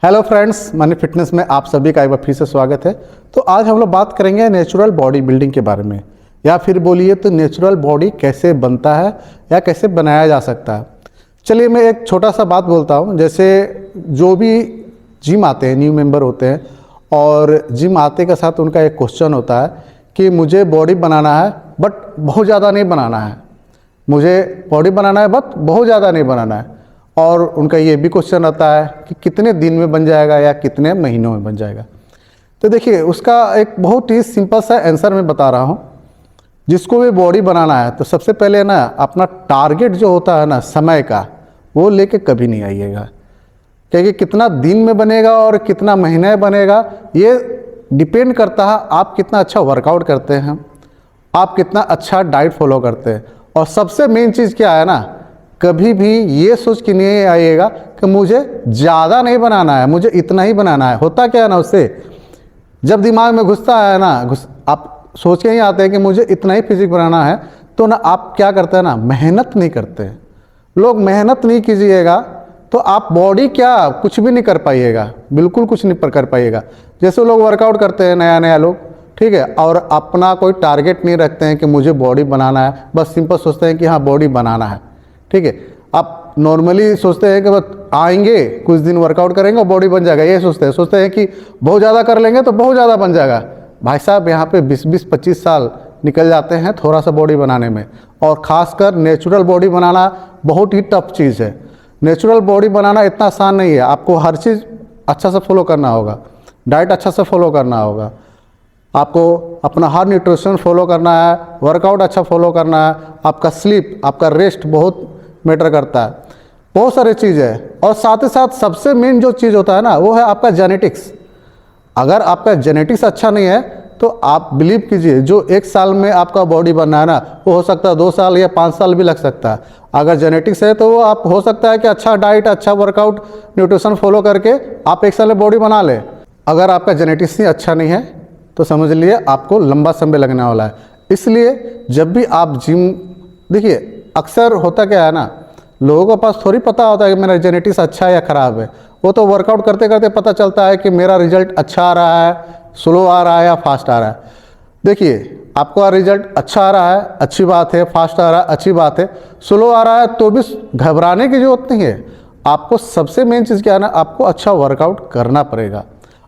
Hello friends, money fitness में आप सभी का एक बार फिर से स्वागत है। तो आज हम लोग बात करेंगे नेचुरल बॉडी बिल्डिंग के बारे में, या फिर बोलिए तो नेचुरल बॉडी कैसे बनता है या कैसे बनाया जा सकता है। चलिए मैं एक छोटा सा बात बोलता हूँ। जैसे जो भी जिम आते हैं, न्यू मेंबर होते हैं, और जिम आते के साथ उनका एक क्वेश्चन होता है कि मुझे बॉडी बनाना है बट बहुत ज़्यादा नहीं बनाना है, मुझे बॉडी बनाना है बट बहुत ज़्यादा नहीं बनाना है। और उनका ये भी क्वेश्चन आता है कि कितने दिन में बन जाएगा या कितने महीनों में बन जाएगा। तो देखिए, उसका एक बहुत ही सिंपल सा आंसर मैं बता रहा हूँ। जिसको भी बॉडी बनाना है तो सबसे पहले ना अपना टारगेट जो होता है ना समय का, वो लेके कभी नहीं आइएगा। क्योंकि कितना दिन में बनेगा और कितना महीने में बनेगा ये डिपेंड करता है आप कितना अच्छा वर्कआउट करते हैं, आप कितना अच्छा डाइट फॉलो करते हैं। और सबसे मेन चीज़ क्या है ना, कभी भी ये सोच के नहीं आइएगा कि मुझे ज़्यादा नहीं बनाना है, मुझे इतना ही बनाना है। होता क्या है ना, उससे जब दिमाग में घुसता है ना, आप सोच के ही आते हैं कि मुझे इतना ही फिजिक बनाना है, तो ना आप क्या करते हैं ना, मेहनत नहीं करते हैं। लोग मेहनत नहीं कीजिएगा तो आप बॉडी क्या कुछ भी नहीं कर पाइएगा, बिल्कुल कुछ नहीं कर पाइएगा। जैसे लोग वर्कआउट करते हैं नया नया लोग, ठीक है, और अपना कोई टारगेट नहीं रखते हैं कि मुझे बॉडी बनाना है, बस सिंपल सोचते हैं कि हाँ बॉडी बनाना है, ठीक है। आप नॉर्मली सोचते हैं कि बस आएंगे कुछ दिन वर्कआउट करेंगे और बॉडी बन जाएगा, ये सोचते हैं कि बहुत ज़्यादा कर लेंगे तो बहुत ज़्यादा बन जाएगा। भाई साहब, यहाँ पे 20-25 साल निकल जाते हैं थोड़ा सा बॉडी बनाने में। और ख़ासकर नेचुरल बॉडी बनाना बहुत ही टफ चीज़ है। नेचुरल बॉडी बनाना इतना आसान नहीं है। आपको हर चीज़ अच्छा से फॉलो करना होगा, डाइट अच्छा से फॉलो करना होगा, आपको अपना हर न्यूट्रिशन फॉलो करना है, वर्कआउट अच्छा फॉलो करना है, आपका स्लीप, आपका रेस्ट बहुत मैटर करता है, बहुत सारी चीज़ है। और साथ ही साथ सबसे मेन जो चीज़ होता है ना, वो है आपका जेनेटिक्स। अगर आपका जेनेटिक्स अच्छा नहीं है तो आप बिलीव कीजिए, जो 1 साल में आपका बॉडी बनना है ना, वो हो सकता है 2 साल या 5 साल भी लग सकता है। अगर जेनेटिक्स है तो वो आप हो सकता है कि अच्छा डाइट, अच्छा वर्कआउट, न्यूट्रिशन फॉलो करके आप 1 साल में बॉडी बना ले। अगर आपका जेनेटिक्स ही अच्छा नहीं है तो समझ लिए आपको लंबा समय लगने वाला है। इसलिए जब भी आप जिम, देखिए अक्सर होता क्या है ना, लोगों के पास थोड़ी पता होता है कि मेरा जेनेटिक्स अच्छा है या ख़राब है। वो तो वर्कआउट करते करते पता चलता है कि मेरा रिजल्ट अच्छा आ रहा है, स्लो आ रहा है या फास्ट आ रहा है। देखिए, आपका रिजल्ट अच्छा आ रहा है, अच्छी बात है, फास्ट आ रहा है, अच्छी बात है, स्लो आ रहा है तो भी घबराने की जरूरत नहीं है। आपको सबसे मेन चीज़ क्या है ना, आपको अच्छा वर्कआउट करना पड़ेगा,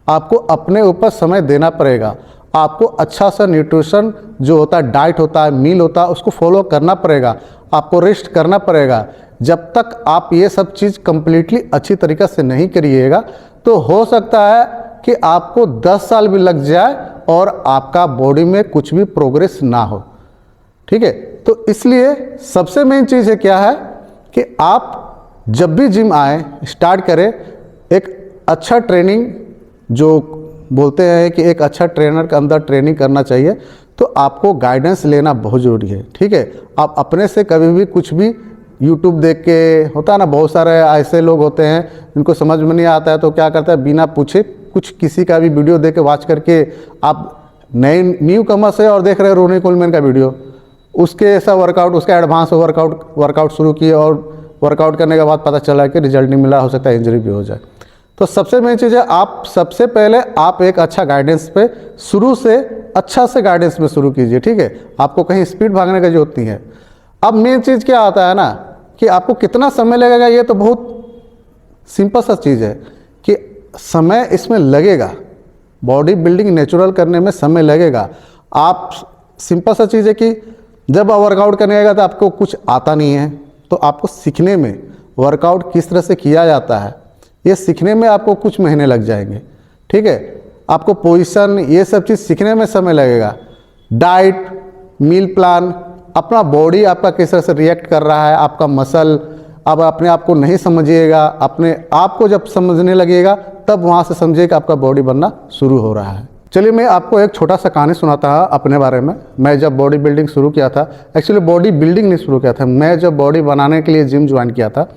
आपको अपने ऊपर समय देना पड़ेगा, आपको अच्छा सा न्यूट्रिशन जो होता है, डाइट होता है, मील होता है, उसको फॉलो करना पड़ेगा, आपको रेस्ट करना पड़ेगा। जब तक आप ये सब चीज़ कम्प्लीटली अच्छी तरीक़े से नहीं करिएगा तो हो सकता है कि आपको 10 साल भी लग जाए और आपका बॉडी में कुछ भी प्रोग्रेस ना हो, ठीक है। तो इसलिए सबसे मेन चीज़ है क्या है कि आप जब भी जिम आए, स्टार्ट करें, एक अच्छा ट्रेनिंग, जो बोलते हैं कि एक अच्छा ट्रेनर के अंदर ट्रेनिंग करना चाहिए, तो आपको गाइडेंस लेना बहुत ज़रूरी है, ठीक है। आप अपने से कभी भी कुछ भी यूट्यूब देख के, होता है ना, बहुत सारे ऐसे लोग होते हैं जिनको समझ में नहीं आता है तो क्या करता है, बिना पूछे कुछ किसी का भी वीडियो देख के वॉच करके आप नए न्यू कमर से और देख रहे हैं रोनी कोलमैन का वीडियो, उसके ऐसा वर्कआउट, उसका एडवांस वर्कआउट शुरू किए और वर्कआउट करने के बाद पता चला कि रिजल्ट नहीं मिला, हो सकता है इंजरी भी हो जाए। तो सबसे मेन चीज़ है, आप सबसे पहले आप एक अच्छा गाइडेंस पे शुरू से अच्छा से गाइडेंस में शुरू कीजिए, ठीक है। आपको कहीं स्पीड भागने की जरूरत नहीं है। अब मेन चीज़ क्या आता है ना कि आपको कितना समय लगेगा, ये तो बहुत सिंपल सा चीज़ है कि समय इसमें लगेगा, बॉडी बिल्डिंग नेचुरल करने में समय लगेगा। आप सिंपल सा चीज़ है कि जब आप वर्कआउट करने आएगा तो आपको कुछ आता नहीं है, तो आपको सीखने में वर्कआउट किस तरह से किया जाता है, ये सीखने में आपको कुछ महीने लग जाएंगे, ठीक है। आपको पोजीशन, ये सब चीज़ सीखने में समय लगेगा। डाइट, मील प्लान, अपना बॉडी आपका किस तरह से रिएक्ट कर रहा है, आपका मसल, अब अपने आप को नहीं समझिएगा, अपने आप को जब समझने लगेगा तब वहाँ से समझिएगा आपका बॉडी बनना शुरू हो रहा है। चलिए मैं आपको एक छोटा सा कहानी सुनाता हूँ अपने बारे में। मैं जब बॉडी बिल्डिंग शुरू किया था, एक्चुअली बॉडी बिल्डिंग नहीं शुरू किया था, मैं जब बॉडी बनाने के लिए जिम ज्वाइन किया था,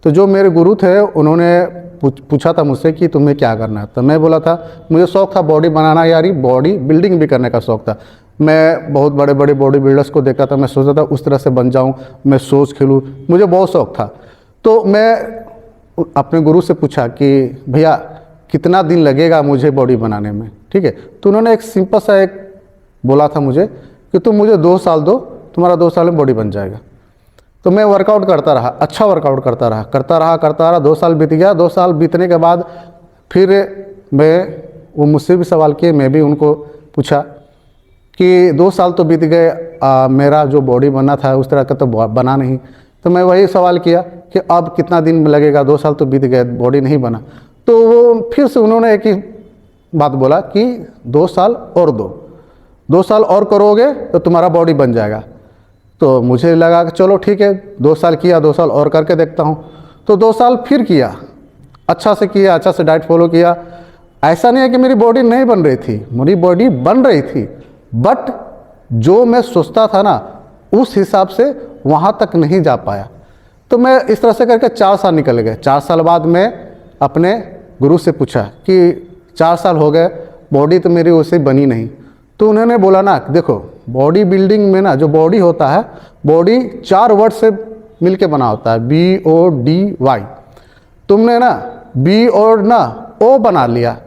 तो जो मेरे गुरु थे उन्होंने पूछा था मुझसे कि तुम्हें क्या करना है। तो मैं बोला था मुझे शौक़ था बॉडी बनाना, यार बॉडी बिल्डिंग भी करने का शौक़ था। मैं बहुत बड़े बड़े बॉडी बिल्डर्स को देखा था, मैं सोचता था उस तरह से बन जाऊं, मैं सोच खेलूं, मुझे बहुत शौक़ था। तो मैं अपने गुरु से पूछा कि भैया कितना दिन लगेगा मुझे बॉडी बनाने में, ठीक है। तो उन्होंने एक सिंपल सा एक बोला था मुझे कि तुम मुझे 2 साल दो, तुम्हारा 2 साल में बॉडी बन जाएगा। तो मैं वर्कआउट करता रहा, अच्छा वर्कआउट करता रहा। 2 साल बीत गया। 2 साल बीतने के बाद फिर वो मुझसे भी सवाल किए, मैं भी उनको पूछा कि 2 साल तो बीत गए, मेरा जो बॉडी बनना था उस तरह का तो बना नहीं। तो मैं वही सवाल किया कि अब कितना दिन लगेगा, 2 साल तो बीत गए, बॉडी नहीं बना। तो वो फिर से उन्होंने एक ही बात बोला कि 2 साल और दो, 2 साल और करोगे तो तुम्हारा बॉडी बन जाएगा। तो मुझे लगा कि चलो ठीक है, 2 साल किया, 2 साल और करके देखता हूँ। तो 2 साल फिर किया, अच्छा से किया, अच्छा से डाइट फॉलो किया। ऐसा नहीं है कि मेरी बॉडी नहीं बन रही थी, मेरी बॉडी बन रही थी, बट जो मैं सोचता था ना उस हिसाब से वहाँ तक नहीं जा पाया। तो मैं इस तरह से करके 4 साल निकल गए। 4 साल बाद मैं अपने गुरु से पूछा कि 4 साल हो गए, बॉडी तो मेरी वैसे बनी नहीं। तो उन्होंने बोला ना, देखो बॉडी बिल्डिंग में ना जो बॉडी होता है, बॉडी 4 वर्ड से मिलके बना होता है, BODY। तुमने ना B और ना O बना लिया,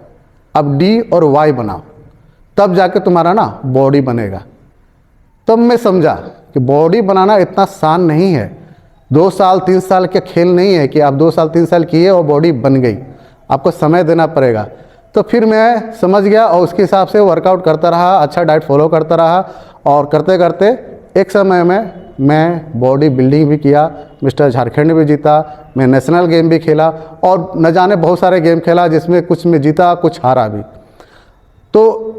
अब D और Y बनाओ, तब जाके तुम्हारा ना बॉडी बनेगा। तब मैं समझा कि बॉडी बनाना इतना आसान नहीं है। 2 साल 3 साल का खेल नहीं है कि आप 2 साल 3 साल किए और बॉडी बन गई, आपको समय देना पड़ेगा। तो फिर मैं समझ गया और उसके हिसाब से वर्कआउट करता रहा, अच्छा डाइट फॉलो करता रहा, और करते करते एक समय में मैं बॉडी बिल्डिंग भी किया, मिस्टर झारखंड भी जीता, मैं नेशनल गेम भी खेला, और न जाने बहुत सारे गेम खेला जिसमें कुछ में जीता, कुछ हारा भी। तो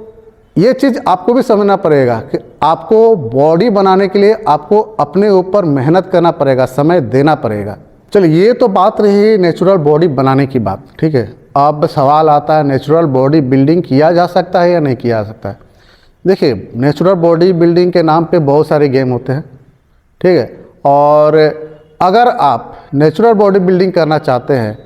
ये चीज़ आपको भी समझना पड़ेगा कि आपको बॉडी बनाने के लिए आपको अपने ऊपर मेहनत करना पड़ेगा, समय देना पड़ेगा। चलिए, ये तो बात रही नेचुरल बॉडी बनाने की बात, ठीक है। अब सवाल आता है, नेचुरल बॉडी बिल्डिंग किया जा सकता है या नहीं किया जा सकता है। देखिए, नेचुरल बॉडी बिल्डिंग के नाम पे बहुत सारे गेम होते हैं, ठीक है। और अगर आप नेचुरल बॉडी बिल्डिंग करना चाहते हैं,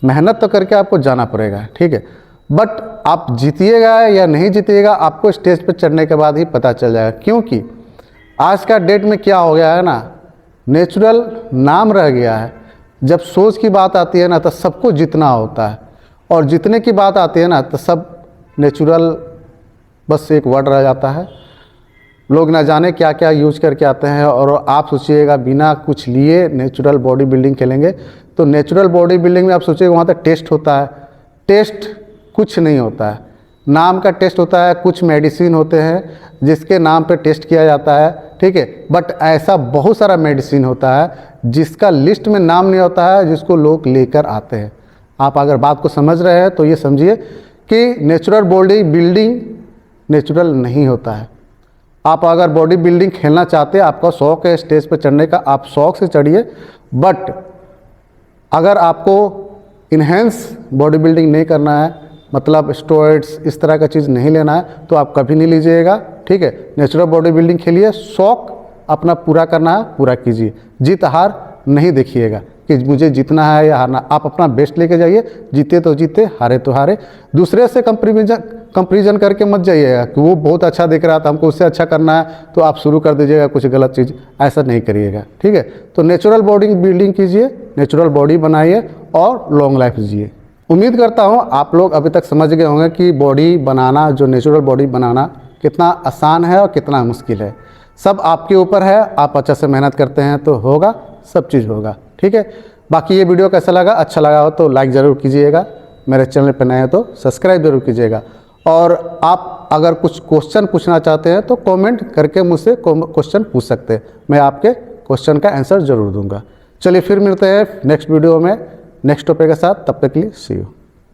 मेहनत तो करके आपको जाना पड़ेगा, ठीक है। बट आप जीतिएगा या नहीं जीतिएगा आपको स्टेज पे चढ़ने के बाद ही पता चल जाएगा। क्योंकि आज का डेट में क्या हो गया है ना, नेचुरल नाम रह गया है। जब सोच की बात आती है ना तो सबको जीतना होता है, और जीतने की बात आती है ना तो सब नेचुरल बस एक वर्ड रह जाता है। लोग ना जाने क्या क्या यूज करके आते हैं, और आप सोचिएगा बिना कुछ लिए नेचुरल बॉडी बिल्डिंग खेलेंगे तो नेचुरल बॉडी बिल्डिंग में आप सोचिएगा वहाँ तक टेस्ट होता है। टेस्ट कुछ नहीं होता है, नाम का टेस्ट होता है, कुछ मेडिसिन होते हैं जिसके नाम पे टेस्ट किया जाता है, ठीक है। बट ऐसा बहुत सारा मेडिसिन होता है जिसका लिस्ट में नाम नहीं होता है, जिसको लोग लेकर आते हैं। आप अगर बात को समझ रहे हैं तो ये समझिए कि नेचुरल बॉडी बिल्डिंग नेचुरल नहीं होता है। आप अगर बॉडी बिल्डिंग खेलना चाहते हैं, आपका शौक़ है स्टेज पर चढ़ने का, आप शौक़ से चढ़िए। बट अगर आपको इन्हेंस बॉडी बिल्डिंग नहीं करना है, मतलब स्टेरॉइड्स इस तरह का चीज़ नहीं लेना है, तो आप कभी नहीं लीजिएगा, ठीक है। नेचुरल बॉडी बिल्डिंग खेलिए, शौक़ अपना पूरा करना है, पूरा कीजिए। जीत हार नहीं देखिएगा कि मुझे जीतना है या हारना, आप अपना बेस्ट लेके जाइए। जीते तो जीते, हारे तो हारे। दूसरे से कंपेरिजन करके मत जाइएगा कि वो बहुत अच्छा दिख रहा था, हमको उससे अच्छा करना है, तो आप शुरू कर दीजिएगा कुछ गलत चीज़। ऐसा नहीं करिएगा, ठीक है। तो नेचुरल बॉडी बिल्डिंग कीजिए, नेचुरल बॉडी बनाइए और लॉन्ग लाइफ जिए। उम्मीद करता हूँ आप लोग अभी तक समझ गए होंगे कि बॉडी बनाना, जो नेचुरल बॉडी बनाना कितना आसान है और कितना मुश्किल है। सब आपके ऊपर है, आप अच्छा से मेहनत करते हैं तो होगा, सब चीज़ होगा, ठीक है। बाकी ये वीडियो कैसा लगा, अच्छा लगा हो तो लाइक ज़रूर कीजिएगा, मेरे चैनल पर नए हैं तो सब्सक्राइब जरूर कीजिएगा। और आप अगर कुछ क्वेश्चन पूछना चाहते हैं तो कमेंट करके मुझसे क्वेश्चन पूछ सकते हैं, मैं आपके क्वेश्चन का आंसर ज़रूर दूंगा। चलिए फिर मिलते हैं नेक्स्ट वीडियो में नेक्स्ट टॉपिक के साथ, तब तक के लिए सी यू।